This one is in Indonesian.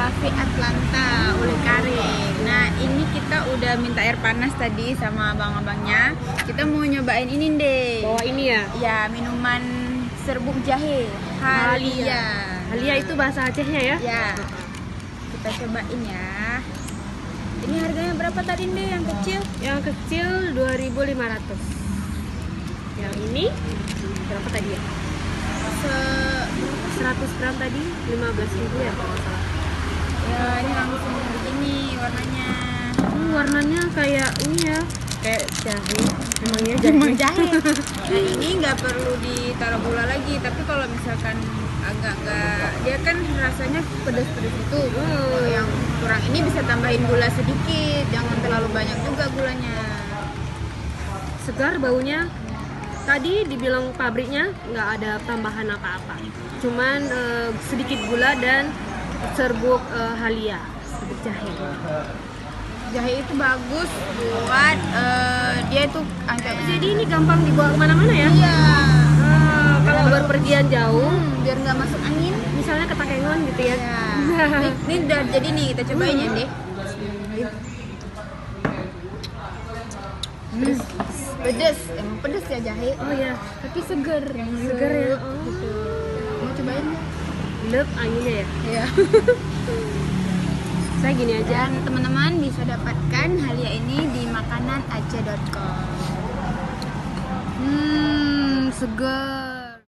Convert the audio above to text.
Cafe Atlanta Ule Karing. Nah ini kita udah minta air panas tadi sama abang-abangnya. Kita mau nyobain ini deh. Bawa ini ya? Ya, minuman serbuk jahe Halia. Halia itu bahasa Acehnya ya? Ya. Kita cobain ya. Ini harganya berapa tadi deh yang kecil? Yang kecil 2.500. Yang ini berapa tadi ya? 100 gram tadi 15.000 ya kalau nggak salah. Ya ini langsung begini warnanya. Warnanya kayak ini ya, kayak jahe. Emangnya jahe? Emang jahe. Nah ini nggak perlu ditaruh gula lagi, tapi kalau misalkan agak nggak, dia kan rasanya pedas-pedas itu. Yang kurang ini bisa tambahin gula sedikit, jangan terlalu banyak juga gulanya. Segar baunya. Tadi dibilang pabriknya nggak ada tambahan apa-apa, cuman sedikit gula dan serbuk Halia, serbuk jahe. Jahe itu bagus buat dia itu Jadi ini gampang dibawa kemana-mana ya? Iya. Kalau berpergian jauh, biar nggak masuk angin. misalnya ke Takengon gitu ya. Ini udah jadi nih, kita cobain ya deh. Pedes, emang pedes ya jahe. Oh ya, Tapi seger, yang segar ya. gitu. Mau cobain? Lep anginnya ya. Iya. Saya gini aja. Dan teman-teman bisa dapatkan Halia ini di makananaceh.com. Seger.